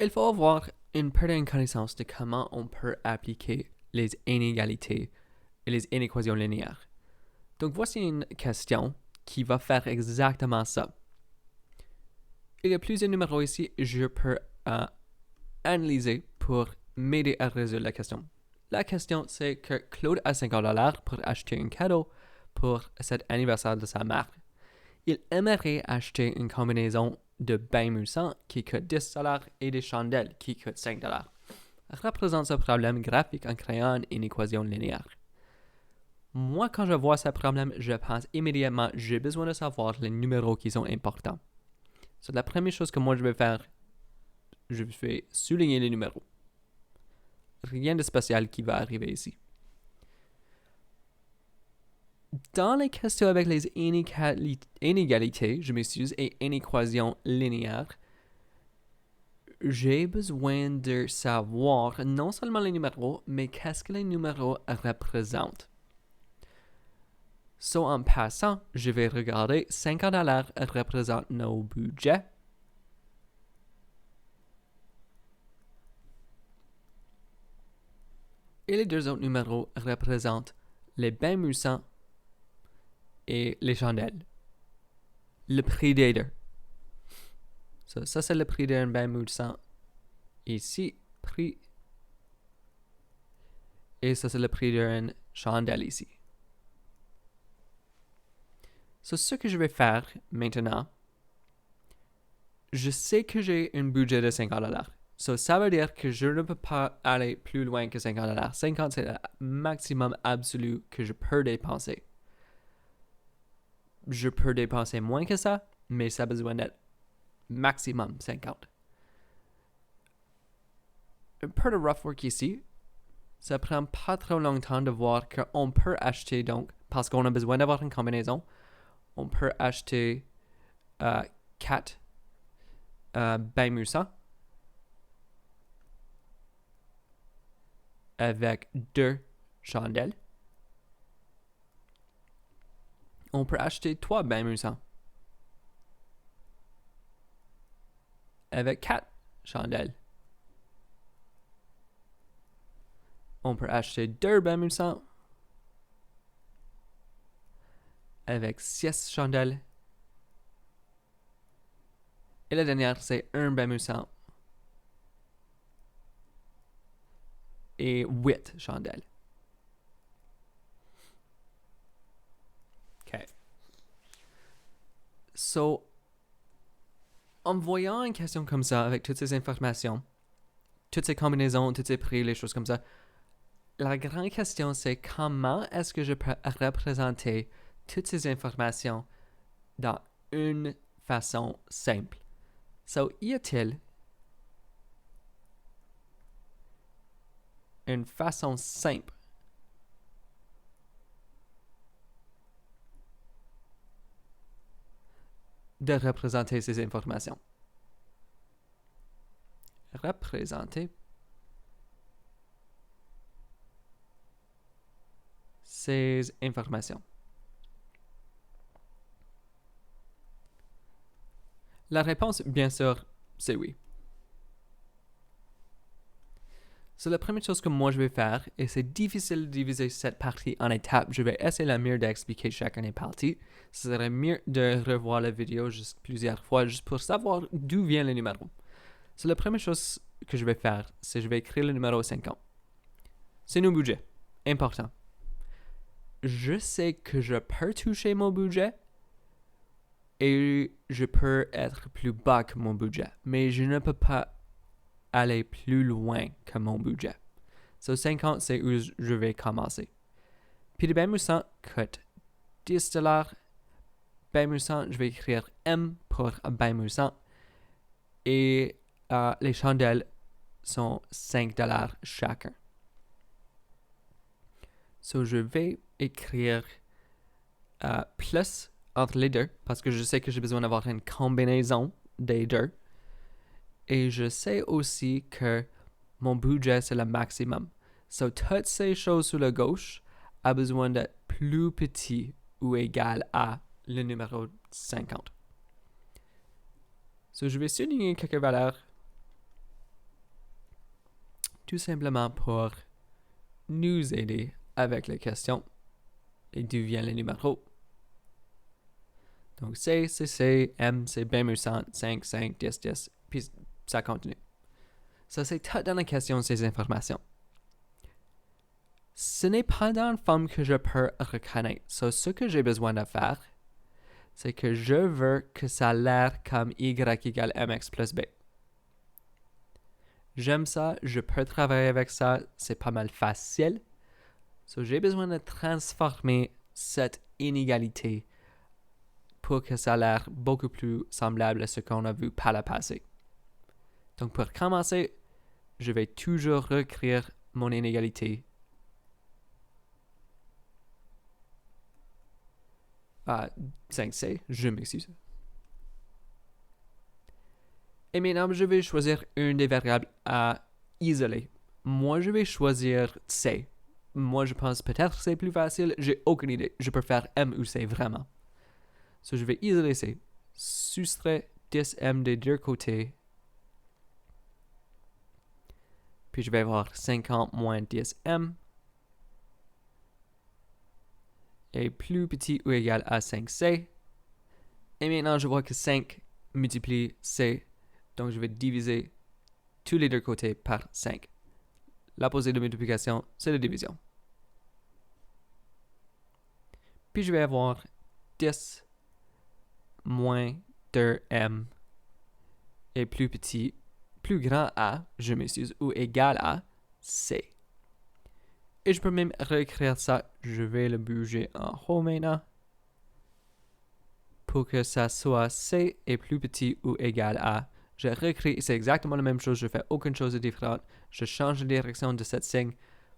Il faut avoir une certaine connaissance de comment on peut appliquer les inégalités et les inéquations linéaires. Donc voici une question qui va faire exactement ça. Il y a plusieurs numéros ici, je peux analyser pour m'aider à résoudre la question. La question, c'est que Claude a $50 pour acheter un cadeau pour cet anniversaire de sa mère. Il aimerait acheter une combinaison de bains moussants qui coûte $10 et des chandelles qui coûtent $5. Représente ce problème graphique en créant une équation linéaire. Moi, quand je vois ce problème, je pense immédiatement, j'ai besoin de savoir les numéros qui sont importants. C'est la première chose que moi je vais faire. Je vais souligner les numéros. Rien de spécial qui va arriver ici. Dans les questions avec les inégalités, et inéquations linéaires, j'ai besoin de savoir non seulement les numéros, mais qu'est-ce que les numéros représentent. En passant, je vais regarder $50 représente nos budgets. Et les deux autres numéros représentent les bains moussants et les chandelles. Le prix des deux. Ça c'est le prix d'un bain moussant. Ici, prix. Et ça c'est le prix d'une chandelle ici. Ce que je vais faire maintenant, je sais que j'ai un budget de $50. Ça veut dire que je ne peux pas aller plus loin que $50. 50, c'est le maximum absolu que je peux dépenser. Je peux dépenser moins que ça, mais ça a besoin d'être maximum 50. Un peu de rough work ici. Ça prend pas trop longtemps de voir qu'on peut acheter, donc, parce qu'on a besoin d'avoir une combinaison, on peut acheter 4 bains moussants avec 2 chandelles. On peut acheter 3 bains moussants avec 4 chandelles. On peut acheter 2 bains moussants avec 6 chandelles. Et la dernière, c'est 1 bain moussant et 8 chandelles. OK. En voyant une question comme ça, avec toutes ces informations, toutes ces combinaisons, tous ces prix, les choses comme ça, la grande question, c'est comment est-ce que je peux représenter toutes ces informations dans une façon simple. Y a-t-il une façon simple de représenter ces informations? Représenter ces informations. La réponse, bien sûr, c'est oui. C'est la première chose que moi je vais faire, et c'est difficile de diviser cette partie en étapes. Je vais essayer la mieux d'expliquer chacune des parties. Ce serait mieux de revoir la vidéo juste plusieurs fois, juste pour savoir d'où vient le numéro. La première chose que je vais faire, c'est que je vais écrire le numéro 50. C'est nos budgets. Important. Je sais que je peux toucher mon budget et je peux être plus bas que mon budget, mais je ne peux pas aller plus loin que mon budget. 50, c'est où je vais commencer. Puis le bain moussant coûte $10. Bain moussant, je vais écrire M pour bain moussant. Et les chandelles sont $5 chacun. Je vais écrire plus entre les deux, parce que je sais que j'ai besoin d'avoir une combinaison des deux. Et je sais aussi que mon budget, c'est le maximum. Toutes ces choses sur la gauche a besoin d'être plus petit ou égal à le numéro 50. Je vais souligner quelques valeurs tout simplement pour nous aider avec les questions et d'où viennent les numéros. Donc C, c'est C, M, c'est bien 100, 5, 5, 10, 10, puis ça continue. Ça, c'est tout dans la question, ces informations. Ce n'est pas dans une forme que je peux reconnaître. So, ce que j'ai besoin de faire, c'est que je veux que ça a l'air comme Y égale MX plus B. J'aime ça, je peux travailler avec ça, c'est pas mal facile. So, j'ai besoin de transformer cette inégalité pour que ça a l'air beaucoup plus semblable à ce qu'on a vu par le passé. Donc, pour commencer, je vais toujours recréer mon inégalité. 5C, je m'excuse. Et maintenant, je vais choisir une des variables à isoler. Moi, je vais choisir C. Moi, je pense peut-être que c'est plus facile. J'ai aucune idée. Je peux faire M ou C vraiment. So, je vais isoler C. Soustrait 10M des deux côtés. Puis je vais avoir 50 moins 10M. Est plus petit ou égal à 5C. Et maintenant, je vois que 5 multiplie C. Donc, je vais diviser tous les deux côtés par 5. L'opposé de multiplication, c'est la division. Puis, je vais avoir 10 moins 2M est plus petit, plus grand à, je m'excuse, ou égal à C. Et je peux même réécrire ça. Je vais le bouger en haut maintenant. Pour que ça soit C est plus petit ou égal à. Je réécris, c'est exactement la même chose. Je fais aucune chose de différente. Je change la direction de cette signe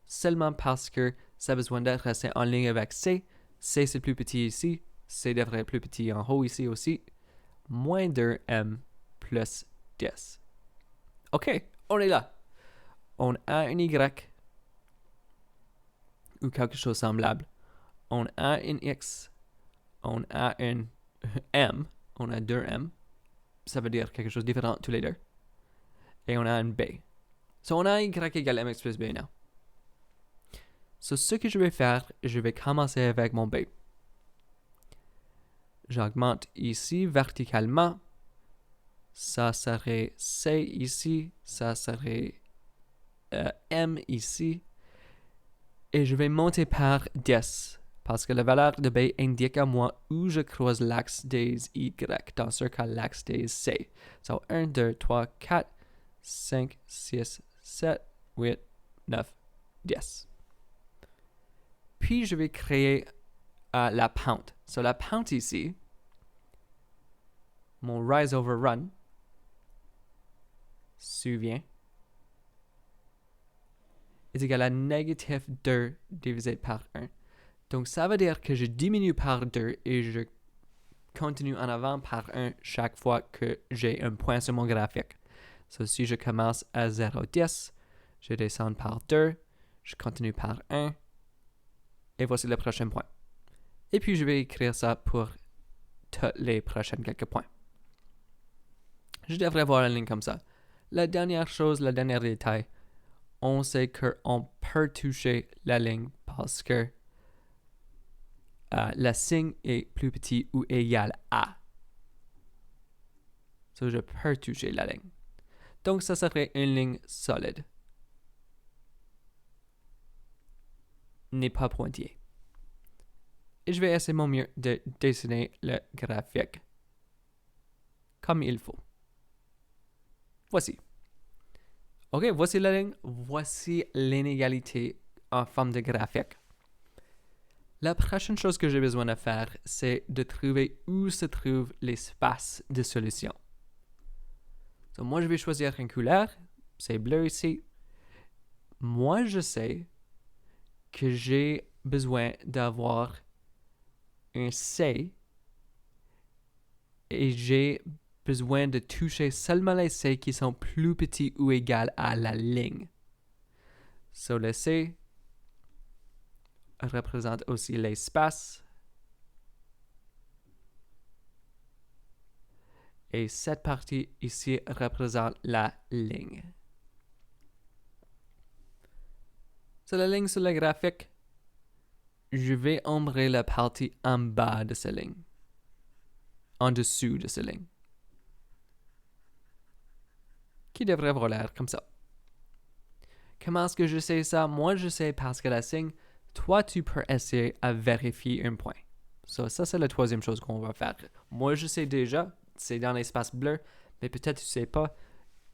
seulement parce que ça a besoin d'être resté en ligne avec C. C c'est plus petit ici. C devrait être plus petit en haut ici aussi. Moins 2M plus 10. OK, on est là. On a un Y ou quelque chose de semblable. On a un X. On a un M. On a 2M. Ça veut dire quelque chose de différent tous les deux. Et on a un B. So, on a Y égale MX plus B now. So, ce que je vais faire, je vais commencer avec mon B. J'augmente ici verticalement. Ça serait C ici. Ça serait M ici. Et je vais monter par 10. Parce que la valeur de B indique à moi où je croise l'axe des Y. Dans ce cas, l'axe des C. So, 1, 2, 3, 4, 5, 6, 7, 8, 9, 10. Puis, je vais créer la pente. So, la pente ici, mon rise over run, souvient, est égal à négatif 2 divisé par 1. Donc, ça veut dire que je diminue par 2 et je continue en avant par 1 chaque fois que j'ai un point sur mon graphique. So, si je commence à 0,10, je descends par 2, je continue par 1, et voici le prochain point. Et puis, je vais écrire ça pour tous les prochains quelques points. Je devrais avoir une ligne comme ça. La dernière chose, le dernier détail, on sait qu'on peut toucher la ligne parce que le signe est plus petit ou égal à. So, je peux toucher la ligne. Donc, ça serait une ligne solide. N'est pas pointillé. Et je vais essayer mon mieux de dessiner le graphique comme il faut. Voici. OK, voici la ligne. Voici l'inégalité en forme de graphique. La prochaine chose que j'ai besoin de faire, c'est de trouver où se trouve l'espace de solution. Donc, moi, je vais choisir une couleur. C'est bleu ici. Moi, je sais que j'ai besoin d'avoir un C et j'ai besoin de toucher seulement les C qui sont plus petits ou égaux à la ligne. So, le C représente aussi l'espace. Et cette partie ici représente la ligne. C'est la ligne sur le graphique. Je vais ombrer la partie en bas de cette ligne. En dessous de cette ligne. Qui devrait avoir l'air comme ça. Comment est-ce que je sais ça? Moi, je sais parce que la signe, toi, tu peux essayer à vérifier un point. Ça, c'est la troisième chose qu'on va faire. Moi, je sais déjà, c'est dans l'espace bleu, mais peut-être tu ne sais pas,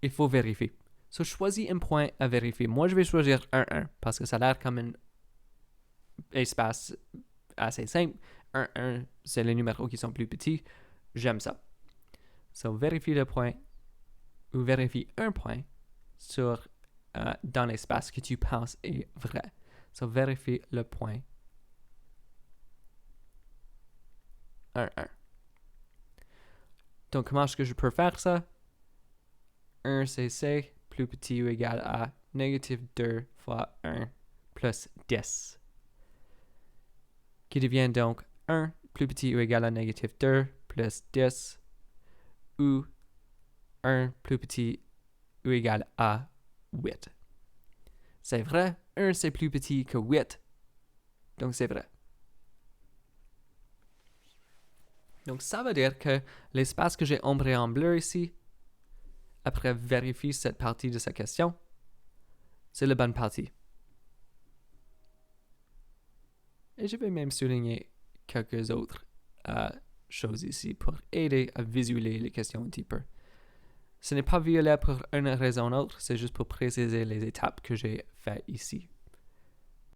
il faut vérifier. So, choisis un point à vérifier. Moi, je vais choisir 1-1 parce que ça a l'air comme un espace assez simple. 1-1, c'est les numéros qui sont plus petits. J'aime ça. So, vérifie le point ou vérifie un point sur dans l'espace que tu penses est vrai. So, vérifie le point 1-1. Donc, comment est-ce que je peux faire ça? 1 c'est plus petit ou égal à négatif 2 fois 1 plus 10. Qui devient donc 1 plus petit ou égal à négatif 2 plus 10 ou 1 plus petit ou égal à 8. C'est vrai, 1 c'est plus petit que 8, donc c'est vrai. Donc ça veut dire que l'espace que j'ai ombré en bleu ici, après vérifier cette partie de sa question, c'est la bonne partie. Et je vais même souligner quelques autres choses ici pour aider à visualiser les questions un petit peu. Ce n'est pas violet pour une raison ou autre, c'est juste pour préciser les étapes que j'ai faites ici.